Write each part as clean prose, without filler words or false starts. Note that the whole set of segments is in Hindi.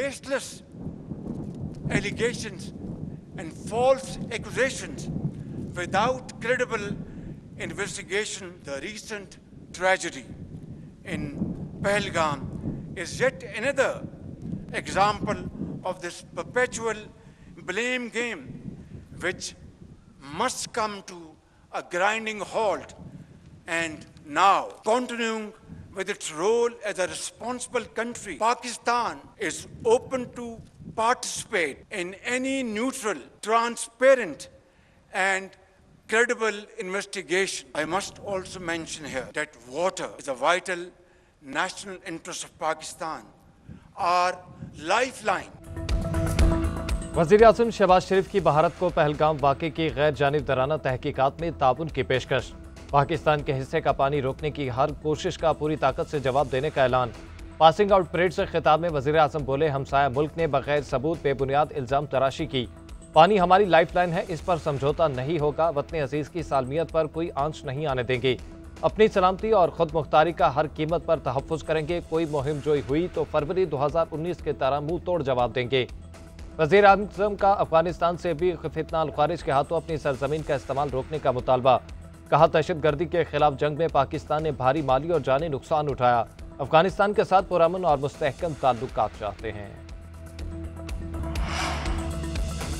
baseless allegations and false accusations without credible investigation. The recent tragedy in Pahalgam is yet another example of this perpetual blame game, which must come to a grinding halt. And now, continuing with its role as a responsible country, Pakistan is open to participate in any neutral, transparent, and credible investigation. I must also mention here that water is a vital national interest of Pakistan, our lifeline. वज़ीर आज़म शहबाज शरीफ की भारत को पहलगाम वाक़े की गैर जानिबदाराना तहकीकात में ताउन की पेशकश। पाकिस्तान के हिस्से का पानी रोकने की हर कोशिश का पूरी ताकत से जवाब देने का ऐलान। पासिंग आउट परेड से खिताब में वज़ीर आज़म बोले, हमसाया मुल्क ने बगैर सबूत बेबुनियाद इल्ज़ाम तराशी की। पानी हमारी लाइफलाइन है, इस पर समझौता नहीं होगा। वतन अजीज़ की सालमियत पर कोई आंच नहीं आने देंगे। अपनी सलामती और खुद मुख्तारी का हर कीमत पर तहफ़्फ़ुज़ करेंगे। कोई मुहिम जोई हुई तो फरवरी 2019 की तरह मुंह तोड़ जवाब देंगे। वज़ीर आज़म का अफगानिस्तान से भी फितना अल खारिज के हाथों अपनी सरजमीन का इस्तेमाल रोकने का मुतालबा। कहा, दहशतगर्दी के खिलाफ जंग में पाकिस्तान ने भारी माली और जानी नुकसान उठाया। अफगानिस्तान के साथ पुरअमन और मुस्तहकम ताल्लुकात चाहते हैं।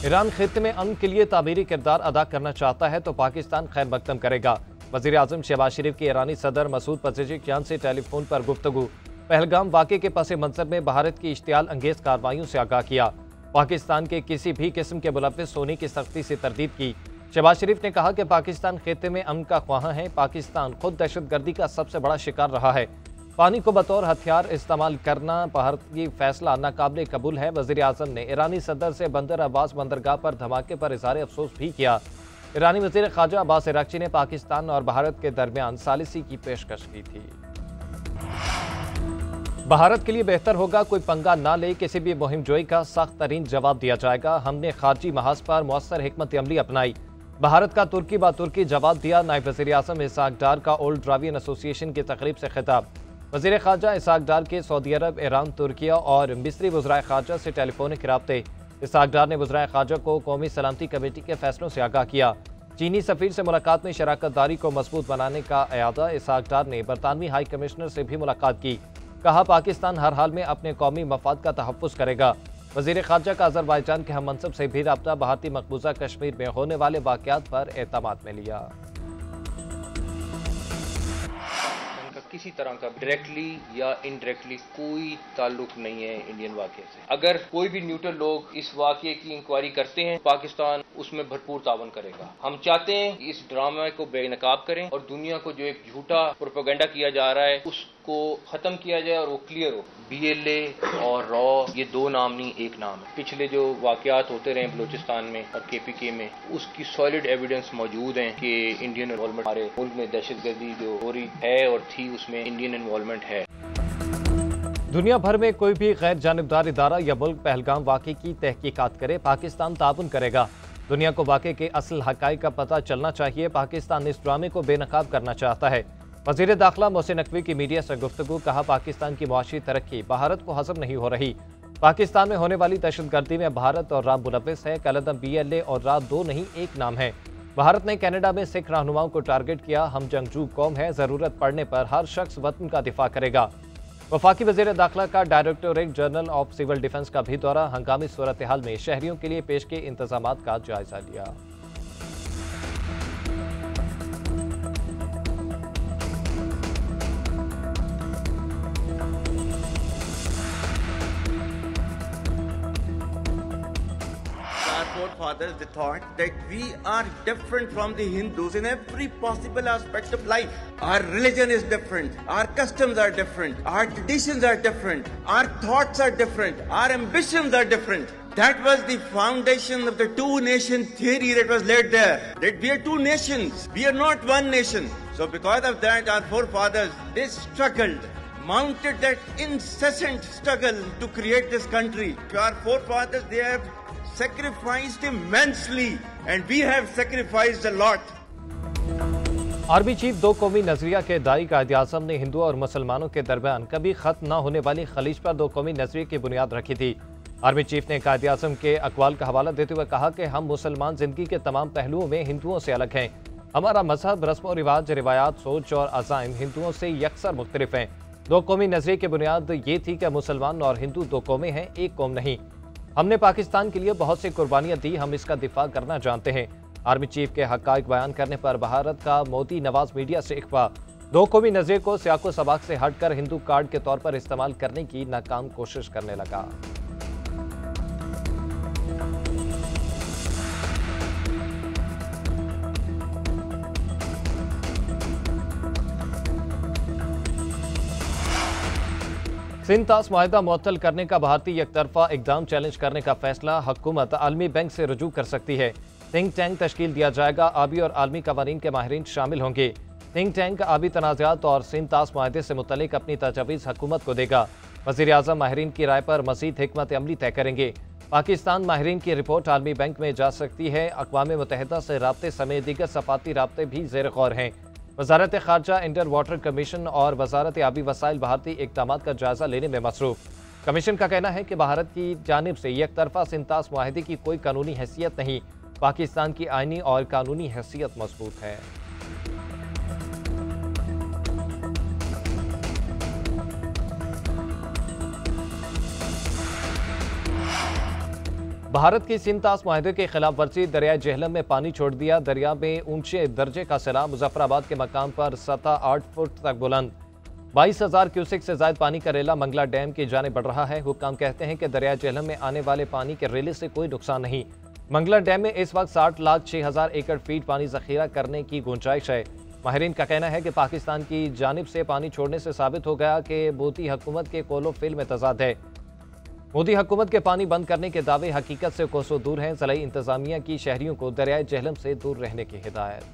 ईरान खित्ते में अमन के लिए तामीरी किरदार अदा करना चाहता है तो पाकिस्तान खैर मकदम करेगा। वज़ीर आज़म शहबाज शरीफ की ईरानी सदर मसूद पज़ेशिकियान से टेलीफोन पर गुफ्तगू। पहलगाम वाक़े के पस मंज़र में भारत की इश्तियाल अंगेज़ कार्रवाइयों से आगाह किया। पाकिस्तान के किसी भी किस्म के मुलव्विस होने की सख्ती से तरदीद की। शहबाज शरीफ ने कहा कि पाकिस्तान खित्ते में अमन का ख्वाह है। पाकिस्तान खुद दहशतगर्दी का सबसे बड़ा शिकार रहा है। पानी को बतौर हथियार इस्तेमाल करना भारत की फैसला नाकाबिल कबूल है। वज़ीर आज़म ने ईरानी सदर से बंदर अब्बास बंदरगाह पर धमाके पर इज़हार अफसोस भी किया। ईरानी वज़ीर ख़ारजा अब्बास इराक़ची ने पाकिस्तान और भारत के दरमियान सालिसी की पेशकश की थी। भारत के लिए बेहतर होगा कोई पंगा ना ले, किसी भी मुहिम जोई का सख्त तरीन जवाब दिया जाएगा। हमने खारजी महाज पर मुअस्सर हिकमत अमली अपनाई। भारत का तुर्की बा तुर्की जवाब दिया। नायब वज़ीर आज़म इसहाक डार का ओल्ड ड्रावियन एसोसिएशन की तकरीब से खिताब। वज़ीर ख़ारजा इसहाक डार के सऊदी अरब, ईरान, तुर्किया और मिस्री वज़राए ख़ारजा से टेलीफोनिक राब्ते। इसहाक डार ने वज़राए ख़ारजा को कौमी सलामती कमेटी के फैसलों से आगाह किया। चीनी सफ़ीर से मुलाकात में शराकत दारी को मजबूत बनाने का अयादा। इसहाक डार ने बरतानवी हाई कमिश्नर से भी मुलाकात की। कहा, पाकिस्तान हर हाल में अपने कौमी मफाद का तहफ़्फ़ुज़ करेगा। वज़ीर ख़ारजा का अज़रबाईजान के हम मनसब से भी राब्ता। भारतीय मकबूजा कश्मीर में होने वाले वाक़यात पर एतमाद में लिया। किसी तरह का डायरेक्टली या इनडायरेक्टली कोई ताल्लुक नहीं है इंडियन वाक़े से। अगर कोई भी न्यूट्रल लोग इस वाक़े की इंक्वायरी करते हैं, पाकिस्तान उसमें भरपूर तावन करेगा। हम चाहते हैं कि इस ड्रामा को बेनकाब करें और दुनिया को जो एक झूठा प्रोपेगेंडा किया जा रहा है उसको खत्म किया जाए और वो क्लियर हो। BLA और रॉ ये दो नाम नहीं, एक नाम है। पिछले जो वाक़यात होते रहे बलूचिस्तान में और KPK में, उसकी सॉलिड एविडेंस मौजूद है कि इंडियन इन्वॉल्वमेंट हमारे मुल्क में दहशतगर्दी जो हो रही है और थी उसमें इंडियन इन्वॉल्वमेंट है। दुनिया भर में कोई भी गैर जानिबदार इदारा या मुल्क पहलगाम वाक़े की तहकीकात करे, पाकिस्तान ताउन करेगा। दुनिया को वाक़े के असल हक़ाइक़ का पता चलना चाहिए। पाकिस्तान इस ड्रामे को बेनकाब करना चाहता है। वज़ीर दाखिला मोहसिन नकवी की मीडिया से गुफ्तगू। कहा, पाकिस्तान की मुआशी तरक्की भारत को हज़म नहीं हो रही। पाकिस्तान में होने वाली दहशतगर्दी में भारत और रा मुलव्विस है। कलदम BLA और रा दो नहीं, एक नाम है। भारत ने कनाडा में सिख रहनुमाओं को टारगेट किया। हम जंगजू कौम है, ज़रूरत पड़ने पर हर शख्स वतन का दिफा करेगा। वफाकी वज़ीर दाखिला का directorate general of civil defence का भी दौरा। हंगामी सूरत हाल में शहरियों के लिए पेश के इंतजामात का जायजा लिया। Forefathers, they thought that we are different from the Hindus in every possible aspect of life. Our religion is different, our customs are different, our traditions are different, our thoughts are different, our ambitions are different. That was the foundation of the two-nation theory that was laid there. That we are two nations, we are not one nation. So because of that, our forefathers, they struggled, mounted that incessant struggle to create this country. Our forefathers, they have sacrificed immensely and we have sacrificed a lot. Army chief दो कौमी नजरिया के दाई कायद-ए-आज़म ने हिंदुओं और मुसलमानों के दरमियान कभी खत्म न होने वाली खलीज पर दो कौमी नजरिए की बुनियाद रखी थी। आर्मी चीफ ने कायद-ए-आज़म के अक़वाल का हवाला देते हुए कहा कि हम मुसलमान जिंदगी के तमाम पहलुओं में हिंदुओं से अलग हैं। हमारा मजहब, रस्म और रिवाज, रिवायात, सोच और अज़ाइम हिंदुओं से यकसर मुख्तलिफ हैं। दो कौमी नजरिए की बुनियाद ये थी कि मुसलमान और हिंदू दो कौमें हैं, एक कौम नहीं। हमने पाकिस्तान के लिए बहुत सी कुर्बानियां दी, हम इसका दिफा करना जानते हैं। आर्मी चीफ के हक़ाइक़ बयान करने पर भारत का मोदी नवाज मीडिया से इख्वा। दो कौमी नजरिए को सियाको सबाक से हटकर हिंदू कार्ड के तौर पर इस्तेमाल करने की नाकाम कोशिश करने लगा। सिंध तास मुआहिदा मुअत्तल करने का भारतीय एकतरफा इकदाम चैलेंज करने का फैसला हुकूमत आलमी बैंक से रजू कर सकती है। थिंक टैंक तश्कील दिया जाएगा, आबी और आलमी कवानीन के माहिरीन शामिल होंगे। थिंक टैंक आबी तनाज़ात और सिंध तास मुआहिदे से मुतल्लिक अपनी तजवीज़ हुकूमत को देगा। वज़ीर आज़म माहिरीन की राय पर मज़ीद हिकमत अमली तय करेंगे। पाकिस्तान माहिरीन की रिपोर्ट आलमी बैंक में जा सकती है। अक़वाम मुत्तहिदा से राब्ते समेत दीगर सफ़ाती राब्ते भी ज़ेर गौर हैं। वज़ारत ख़ारजा, इंटर वाटर कमीशन और वज़ारत आबी वसाइल भारतीय इक़दाम का जायज़ा लेने में मसरूफ़। कमीशन का कहना है कि भारत की जानिब से एक तरफा सिंध तास मुआहिदे की कोई कानूनी हैसियत नहीं। पाकिस्तान की आइनी और कानूनी हैसियत मजबूत है। भारत की सिंध तास मुआहिदे के खिलाफ वर्जी, दरिया जेहलम में पानी छोड़ दिया। दरिया में ऊंचे दर्जे का सैलाब, मुजफ्फराबाद के मकाम पर सतह 8 फुट तक बुलंद। 22,000 क्यूसेक से ज्यादा पानी का रेला मंगला डैम की जानिब बढ़ रहा है। हुक्काम कहते हैं कि दरिया जेहलम में आने वाले पानी के रेले से कोई नुकसान नहीं। मंगला डैम में इस वक्त 60,06,000 एकड़ फीट पानी जखीरा करने की गुंजाइश है। माहिरीन का कहना है कि पाकिस्तान की जानिब से पानी छोड़ने से साबित हो गया कि मोदी हुकूमत के कौलो फिल में तजाद है। मोदी हुकूमत के पानी बंद करने के दावे हकीकत से कोसों दूर हैं। ज़िला इंतजामिया की शहरियों को दरियाए जेहलम से दूर रहने की हिदायत।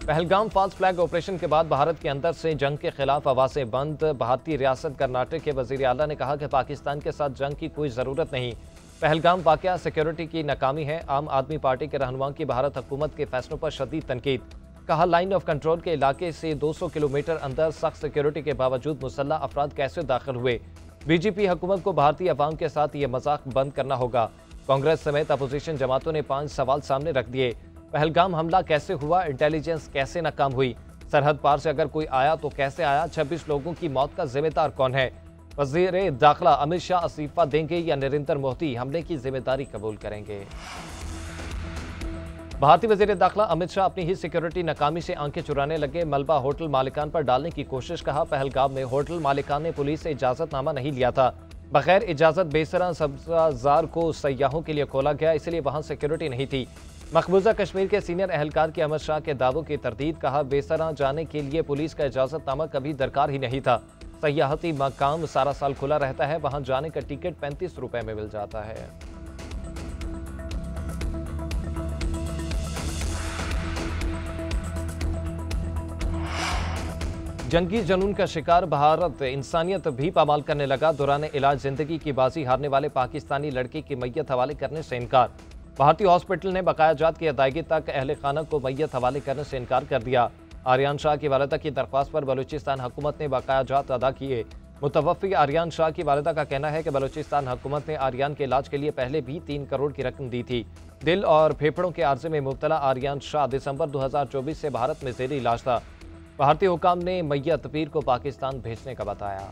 पहलगाम फॉल्स फ्लैग ऑपरेशन के बाद भारत के अंदर से जंग के खिलाफ आवाजें बंद। भारतीय रियासत कर्नाटक के वजीर आला ने कहा कि पाकिस्तान के साथ जंग की कोई ज़रूरत नहीं। पहलगाम वाक़या सिक्योरिटी की नाकामी है। आम आदमी पार्टी के रहनुमाओं की भारत हुकूमत के फैसलों पर शदीद तनकीद। कहा, लाइन ऑफ कंट्रोल के इलाके से 200 किलोमीटर अंदर सख्त सिक्योरिटी के बावजूद मुसल्लह अफराद कैसे दाखिल हुए। बीजेपी हुकूमत को भारतीय अवाम के साथ ये मजाक बंद करना होगा। कांग्रेस समेत अपोजिशन जमातों ने 5 सवाल सामने रख दिए। पहलगाम हमला कैसे हुआ, इंटेलिजेंस कैसे नाकाम हुई, सरहद पार से अगर कोई आया तो कैसे आया, 26 लोगों की मौत का जिम्मेदार कौन है। वज़ीर दाखिला अमित शाह इस्तीफा देंगे या नरेंद्र मोदी हमले की जिम्मेदारी कबूल करेंगे। भारतीय वज़ीर दाखिला अमित शाह अपनी ही सिक्योरिटी नाकामी से आंखें चुराने लगे। मलबा होटल मालिकान पर डालने की कोशिश। कहा, पहलगाम में होटल मालिकान ने पुलिस से इजाजतनामा नहीं लिया था। बगैर इजाजत बेसरा सब्ज़ाजार को सयाहों के लिए खोला गया, इसलिए वहां सिक्योरिटी नहीं थी। मकबूजा कश्मीर के सीनियर एहलकार के अमित शाह के दावों की तरदीद। कहा, बेसरा जाने के लिए पुलिस का इजाजतनामा कभी दरकार ही नहीं था। सयाहती मकाम सारा साल खुला रहता है, वहां जाने का टिकट 35 रुपए में मिल जाता है। जंगी जुनून का शिकार भारत, इंसानियत भी पामाल करने लगा। दौरान इलाज जिंदगी की बाजी हारने वाले पाकिस्तानी लड़के की मैयत हवाले करने से इनकार। भारतीय हॉस्पिटल ने बकाया जात की अदायगी तक अहले खाना को मैयत हवाले करने से इनकार कर दिया। आर्यान शाह की वालिदा की दरख्वास्त पर बलूचिस्तान हुकूमत ने बकाया जात अदा किए। मुतवफ़ी आर्यान शाह की वालिदा का कहना है कि बलूचिस्तान हुकूमत ने आर्यान के इलाज के लिए पहले भी 3 करोड़ की रकम दी थी। दिल और फेफड़ों के आर्जे में मुब्तला आर्यान शाह दिसंबर 2024 से भारत में ज़ेरी इलाज था। भारतीय हुकाम ने मैयत पीर को पाकिस्तान भेजने का बताया।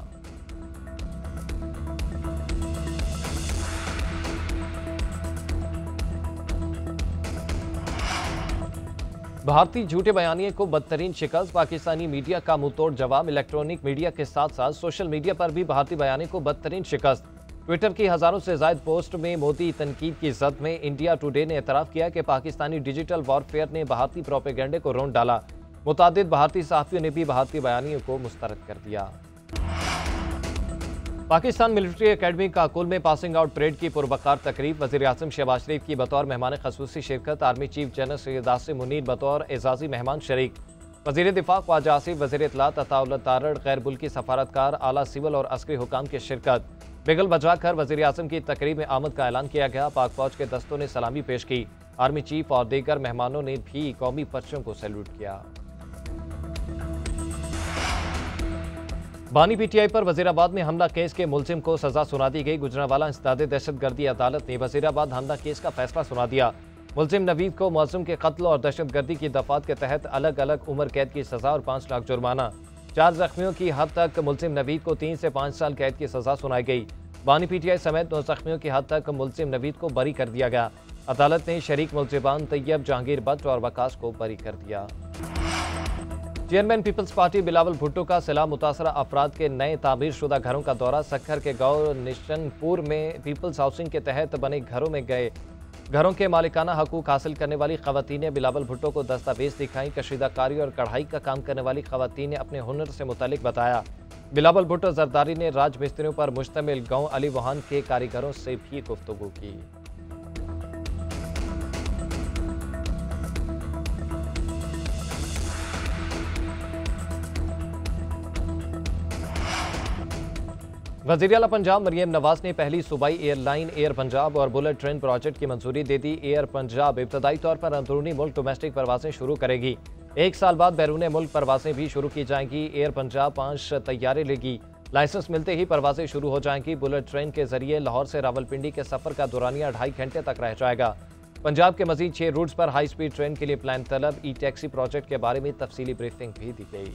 भारतीय झूठे बयानिए को बदतरीन शिकस्त। पाकिस्तानी मीडिया का मुंहतोड़ जवाब। इलेक्ट्रॉनिक मीडिया के साथ साथ सोशल मीडिया पर भी भारतीय बयानिए को बदतरीन शिकस्त। ट्विटर की हजारों से ज्यादा पोस्ट में मोदी तनकीद की जद में इंडिया टुडे ने एतराफ़ किया कि पाकिस्तानी डिजिटल वॉरफेयर ने भारतीय प्रोपेगेंडे को रौंद डाला। मुतादिद भारतीय सहाफ़ियों ने भी भारतीय बयानियों को मुस्तरद कर दिया। पाकिस्तान मिलिट्री एकेडमी काकुल में पासिंग आउट परेड की पुरवकार तकरीब। वज़ीर आज़म शहबाज शरीफ की बतौर मेहमान खसूसी शिरकत। Army chief general Syed Asim Munir बतौर एजाजी मेहमान शरीक। वज़ीर दिफा ख्वाजा आसिफ, वज़ीर इत्तलात अताउल्लाह तारड़, गैर मुल्की सफारतकार, आला सिविल और अस्करी हुकाम की शिरकत। बिगल बजाकर वज़ीर आज़म की तकरीब में आमद का ऐलान किया गया। पाक फौज के दस्तों ने सलामी पेश की। आर्मी चीफ और दीगर मेहमानों ने भी कौमी पर्चों को सैल्यूट किया। बानी पीटीआई पर वजीराबाद में हमला केस के मुलजिम को सजा सुना दी गई। गुजरांवाला इंसदाद दहशतगर्दी अदालत ने वजीराबाद हमला केस का फैसला सुना दिया। मुलजिम नवीद को मुअज्जम के कत्ल और दहशतगर्दी की दफात के तहत अलग अलग उम्र कैद की सजा और 5 लाख जुर्माना। 4 जख्मियों की हद तक मुलजिम नवीद को 3 से 5 साल कैद की सजा सुनाई गई। बानी पीटीआई समेत 9 जख्मियों की हद तक मुलजिम नवीद को बरी कर दिया गया। अदालत ने शरीक मुलजिमान तैयब, जहांगीर बट और वकास को बरी कर दिया। Chairman people's party Bilawal Bhutto का सैलाब मुतासरा अफराद के नए तामीर शुदा घरों का दौरा। सक्खर के गांव निशनपुर में पीपल्स हाउसिंग के तहत बने घरों में गए। घरों के मालिकाना हकूक हासिल करने वाली खवातीन ने बिलावल भुट्टो को दस्तावेज दिखाई। कशीदाकारी और कढ़ाई का काम करने वाली खवातीन ने अपने हुनर से मुतालिक बताया। बिलावल भुट्टो जरदारी ने राज मिस्त्रियों पर मुश्तमिल गांव अली वहान के कारीगरों से भी गुफ्तगू की। वज़ीर आला पंजाब मरियम नवाज ने पहली सूबाई एयरलाइन एयर पंजाब और बुलेट ट्रेन प्रोजेक्ट की मंजूरी दे दी। एयर पंजाब इब्तदाई तौर पर अंदरूनी मुल्क डोमेस्टिक परवासें शुरू करेगी। 1 साल बाद बैरून मुल्क परवासें भी शुरू की जाएंगी। एयर पंजाब 5 तैयारे लेगी। लाइसेंस मिलते ही परवासें शुरू हो जाएंगी। बुलेट ट्रेन के जरिए लाहौर से रावलपिंडी के सफर का दौरानिया 2.5 घंटे तक रह जाएगा। पंजाब के मजीद 6 रूट्स पर हाई स्पीड ट्रेन के लिए प्लान तलब। ई टैक्सी प्रोजेक्ट के बारे में तफसीली ब्रीफिंग भी दी गई।